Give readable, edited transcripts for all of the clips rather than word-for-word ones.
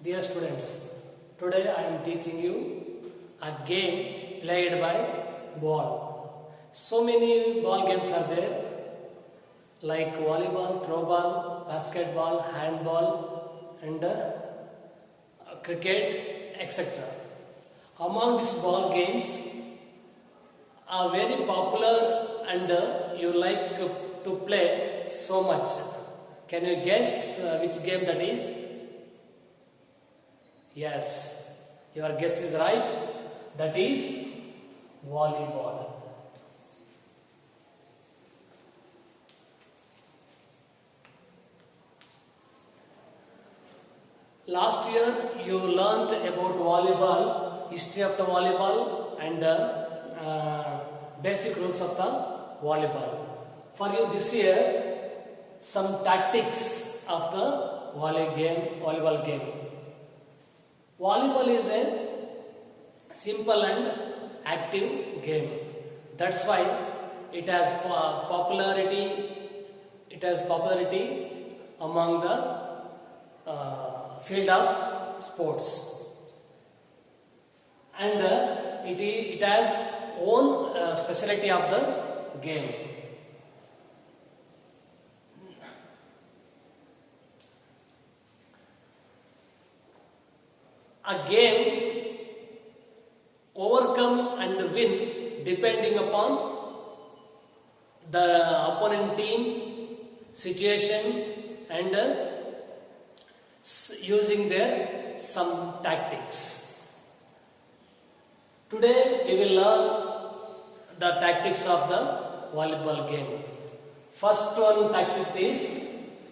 Dear students, today I am teaching you a game played by ball. So many ball games are there like volleyball, throwball, basketball, handball and cricket, etc. Among these ball games are very popular and you like to play so much. Can you guess which game that is? Yes, your guess is right. That is volleyball. Last year you learnt about volleyball, history of the volleyball and basic rules of the volleyball. For you this year, some tactics of the volleyball game. Volleyball is a simple and active game. That's why it has popularity. It has popularity among the field of sports, and it has own specialty of the game. A game overcome and win depending upon the opponent team, situation and using their some tactics. Today we will learn the tactics of the volleyball game. First one tactic is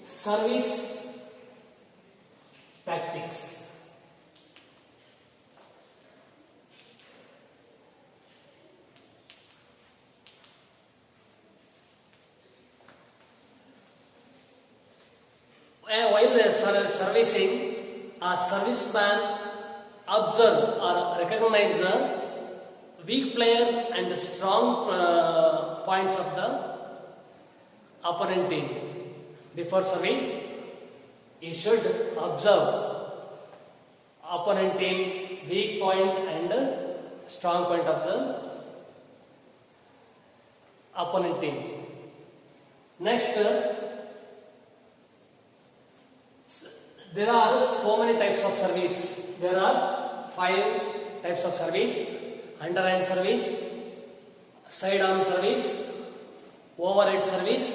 service tactics. While servicing, a serviceman observe or recognize the weak player and the strong points of the opponent team. Before service, he should observe opponent team weak point and strong point of the opponent team. Next, there are so many types of service. There are 5 types of service: underhand service, side arm service, overhead service,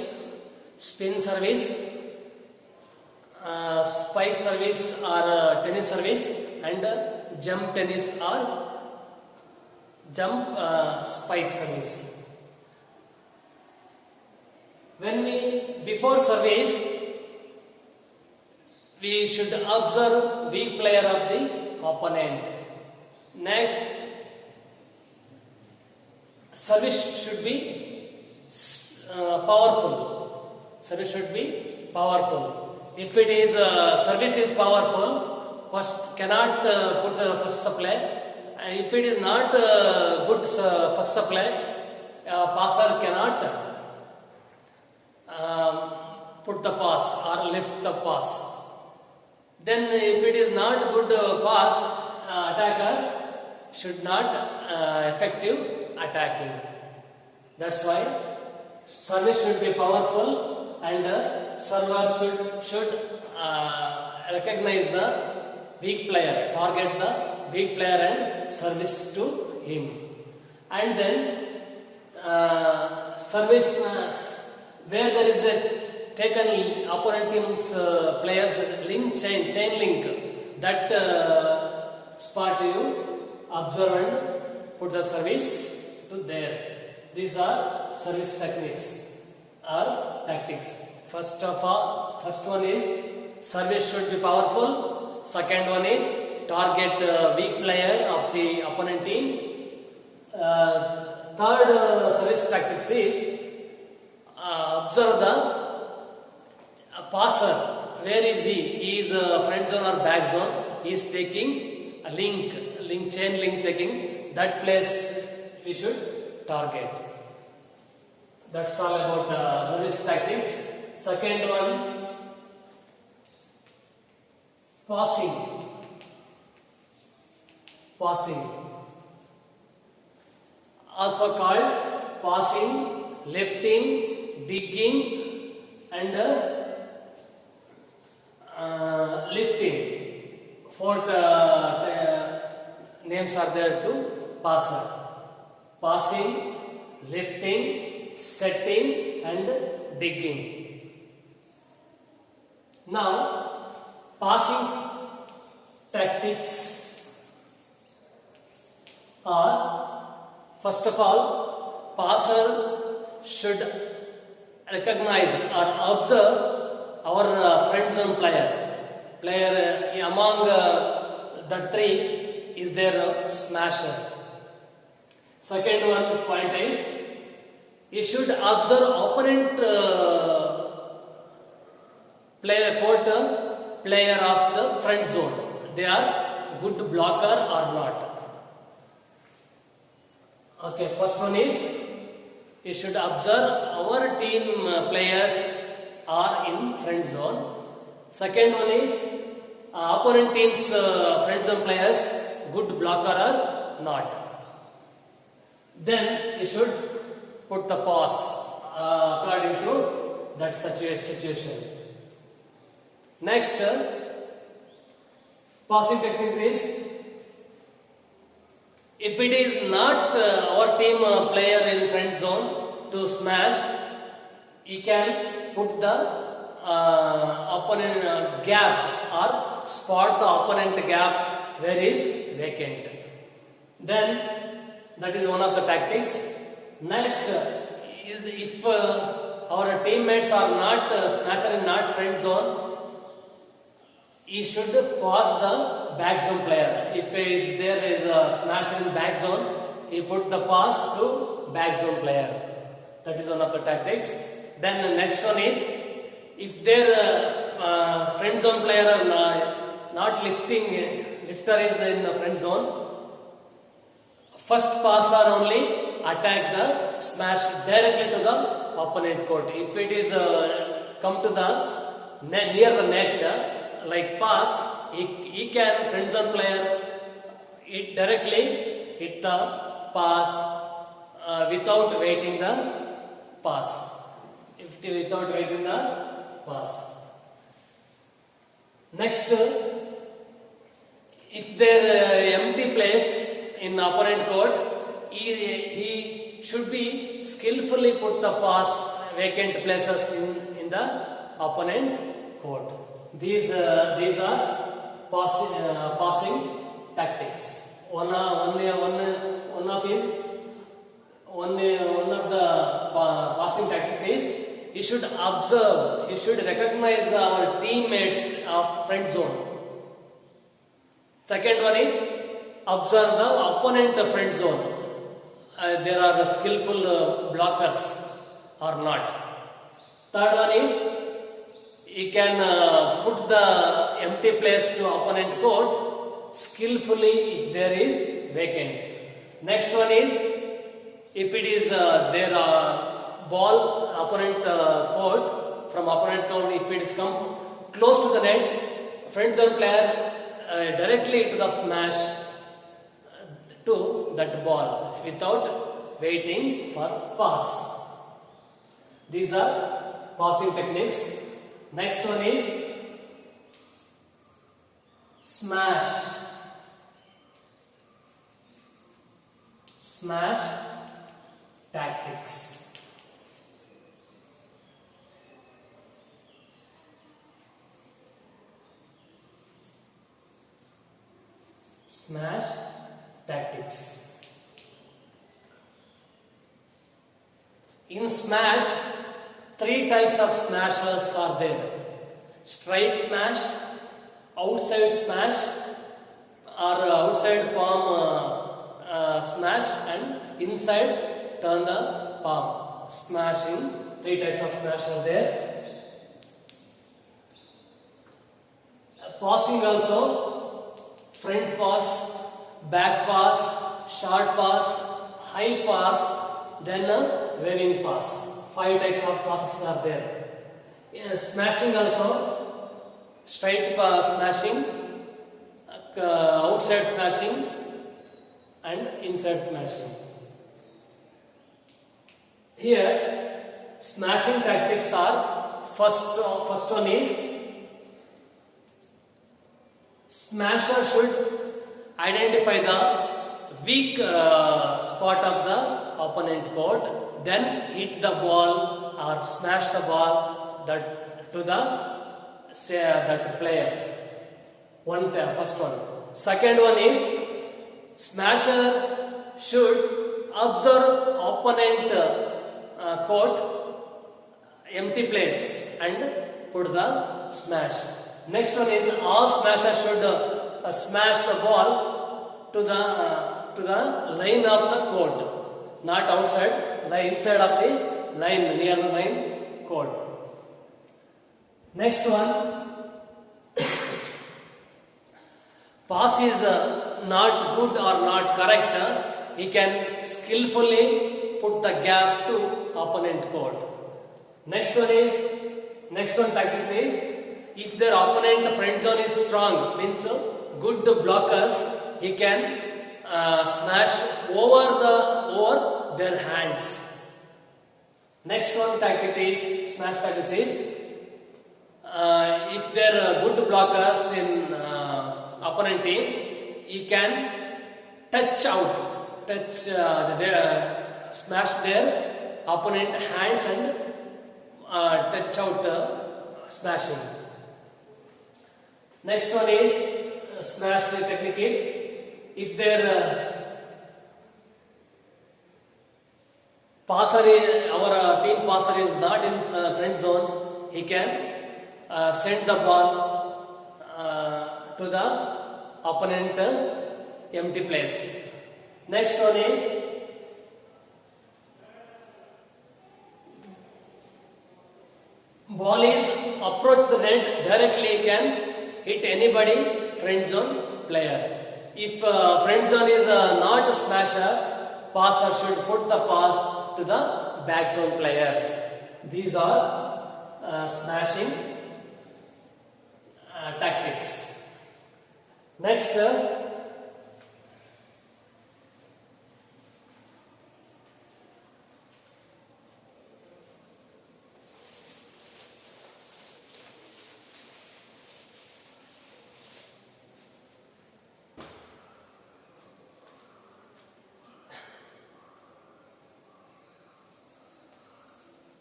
spin service, spike service or tennis service, and jump tennis or jump spike service. Before service, we should observe weak player of the opponent. Next, service should be powerful. Service should be powerful. If it is service is powerful, first cannot put first supply. If it is not good first supply, passer cannot put the pass or lift the pass. Then if it is not good pass, attacker should not effective attacking. That's why service should be powerful and server should recognize the weak player, target the weak player and service to him. And then service where there is a taken opponent team's players chain link, that spot you observe and put the service to there. These are service techniques or tactics. First one is service should be powerful. Second one is target weak player of the opponent team. Third service tactics is observe the passer. Where is he? He is front zone or back zone. He is taking a chain link taking. That place we should target. That's all about service tactics. Second one, passing. passing, also called passing, lifting, digging, and lifting. Four names are there to passer: passing, lifting, setting, and digging. Now, passing tactics are, first of all, passer should recognize or observe our friend zone player. Among the three is their smasher. Second one point is, he should observe opponent player of the front zone. They are good blocker or not. Okay, first one is, you should observe our team players are in front zone. Second one is, opponent team's front zone players good blocker or not. Then you should put the pass according to that situation. Next, passing technique is, if it is not our team player in front zone to smash, he can put the opponent gap or spot the opponent gap where is vacant. Then that is one of the tactics. Next is, if our teammates are not smasher in not front zone, he should pass the back zone player. If there is a smasher in back zone, he put the pass to back zone player. That is one of the tactics. Then the next one is, if their front zone player are not lifter is in the front zone, first passer only attack the smash directly to the opponent court. If it is come to the net, near the net, like pass, he can, friend zone player, it directly hit the pass without waiting the pass. Without waiting the pass. Next, if there empty place in opponent court, he should be skillfully put the pass vacant places in the opponent court. These are passing tactics. One of the passing tactics is, you should observe, you should recognize our teammates of friend zone. Second one is, observe the opponent friend zone. There are skillful blockers or not. Third one is, you can put the empty place to opponent court skillfully if there is vacant. Next one is, if it is their ball opponent court, from opponent court, if it is come close to the net, friend zone player directly to the smash to that ball without waiting for pass. These are passing techniques. Next one is smash. Smash tactics. Smash tactics. In smash, three types of smashers are there: straight smash, outside smash, or outside palm smash, and inside turn the palm. Smashing, three types of smash are there. Passing also, front pass, back pass, short pass, high pass, then a waving pass. Five types of passes are there. Smashing also, straight pass smashing, outside smashing, and inside smashing. Here, smashing tactics are first one is smasher should identify the weak spot of the opponent court, then hit the ball or smash the ball that to the that player. First one. Second one is smasher should observe opponent court empty place and put the smash. Next one is all smasher should smash the ball to the line of the court, not outside, inside of the line, near the line court. Next one, pass is not good or not correct, he can skillfully put the gap to opponent court. Next one tactic is, if their opponent friend zone is strong, means good blockers, he can smash over their hands. Next one tactic is, smash tactic is, if there are good blockers in opponent team, he can smash their opponent hands and touch out smashing. Next one is smash technique is, if their our team passer is not in friend zone, he can send the ball to the opponent empty place. Next one is ball is approach the net directly, can hit anybody friend zone player. If friend zone is not a smasher, passer should put the pass to the back zone players. These are smashing tactics. Next,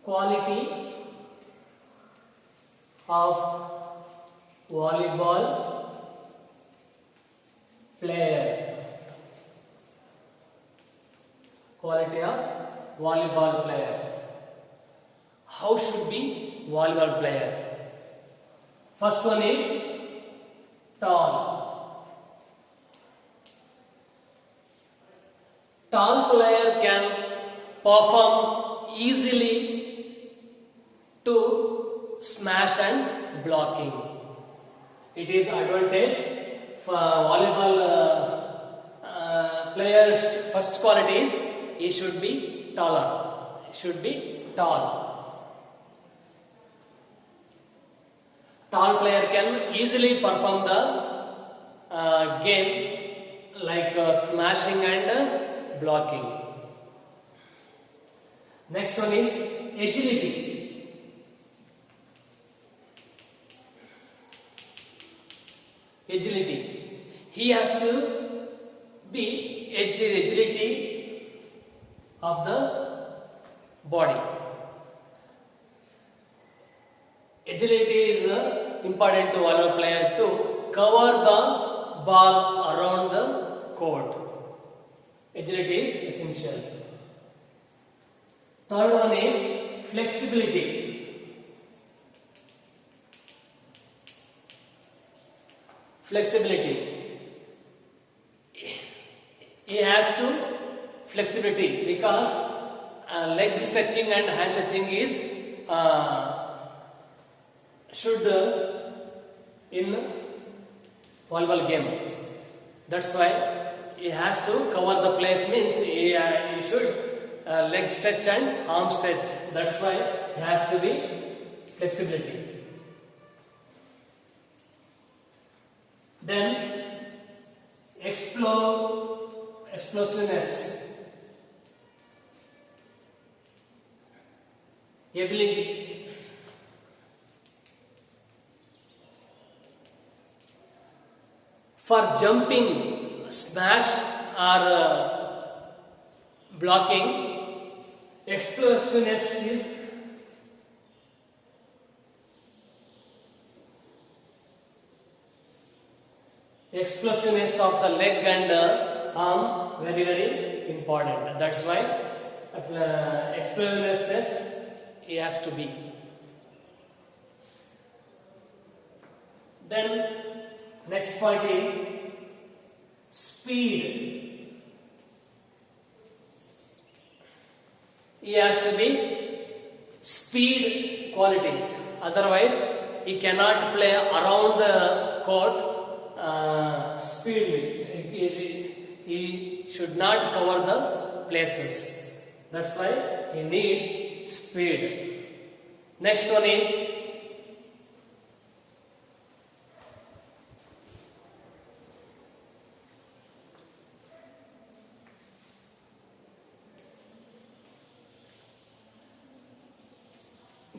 quality of volleyball player. Quality of volleyball player. How should be volleyball player? First one is tall. Tall player can perform easily to smash and blocking. It is advantage for volleyball players. First quality is he should be taller. He should be tall. Tall player can easily perform the game like smashing and blocking. Next one is agility. Agility. He has to be agility of the body. Agility is important to volleyball player to cover the ball around the court. Agility is essential. Third one is flexibility. Flexibility. He has to flexibility because leg stretching and hand stretching is should in volleyball game. That's why he has to cover the place, means he should leg stretch and arm stretch. That's why he has to be flexibility. Then explosiveness, ability, for jumping, smash or blocking. Explosiveness is explosiveness of the leg and arm, very very important. That's why explosiveness it has to be. Then next point is speed. He has to be speed quality. Otherwise, he cannot play around the court speedily. He should not cover the places. That's why he need speed. Next one is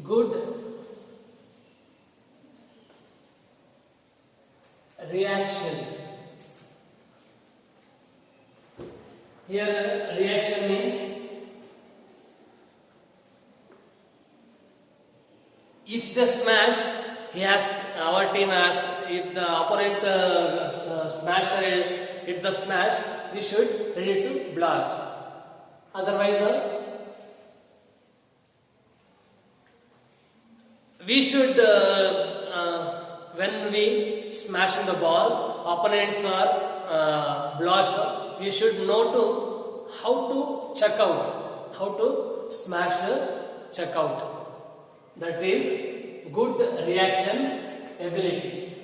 good reaction. Here reaction means if the smash our team has, if the opponent smasher hit the smash, we should ready to block. Otherwise we should when we smashing the ball, opponents are blocked, we should know to how to check out, how to smash check out. That is good reaction ability.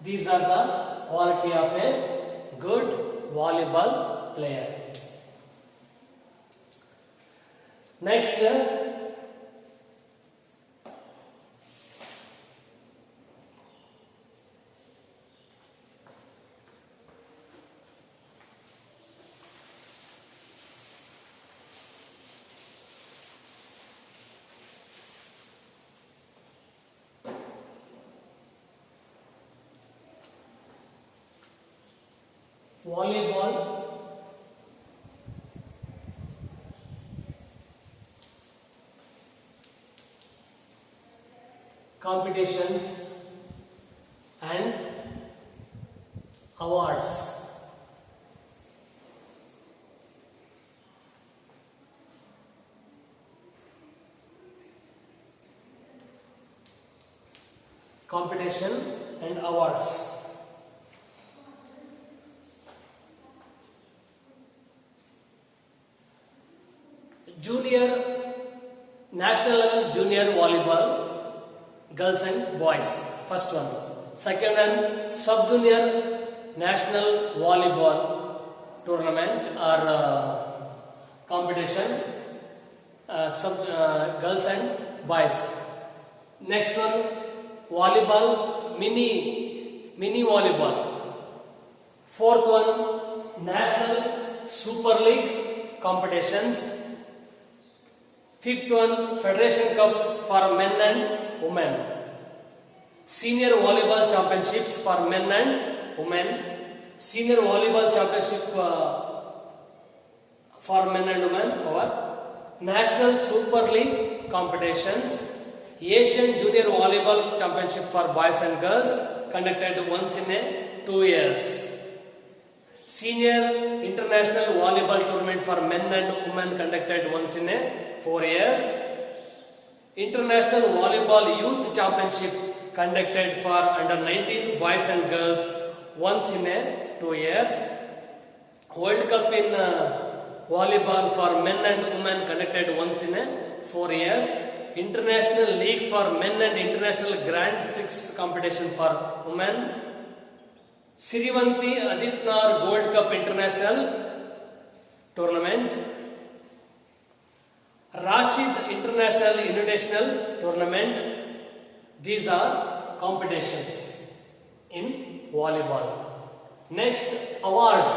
These are the quality of a good volleyball player. Next, volleyball competitions and awards. Competition and awards. Junior, national level junior volleyball, girls and boys, first one. Second one, sub junior national volleyball tournament or competition, girls and boys. Next one, volleyball, mini volleyball. Fourth one, national super league competitions. Fifth one, Federation Cup for men and women. Senior volleyball championships for men and women. Senior volleyball championship for men and women. Or National Super League competitions. Asian Junior Volleyball Championship for boys and girls, conducted once in 2 years. Senior International Volleyball Tournament for men and women, conducted once in 4 years. International Volleyball Youth Championship, conducted for under 19 boys and girls, once in 2 years. World Cup in volleyball for men and women, conducted once in 4 years. International League for men and International Grand Prix competition for women. Sirivanti Aditnar Gold Cup International Tournament. Rashid International Invitational Tournament. These are competitions in volleyball. Next, awards.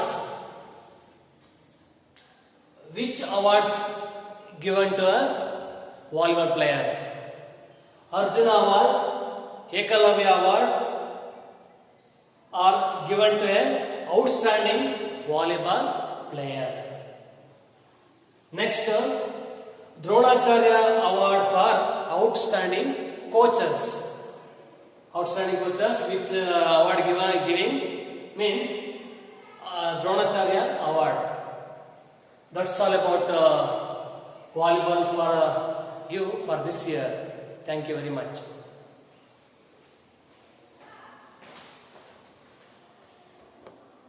Which awards given to a volleyball player? Arjuna Award, Ekalavya Award are given to a outstanding volleyball player. Next, Dronacharya Award for outstanding coaches. Outstanding coaches, which award giving means Dronacharya Award. That's all about volleyball for you for this year. Thank you very much.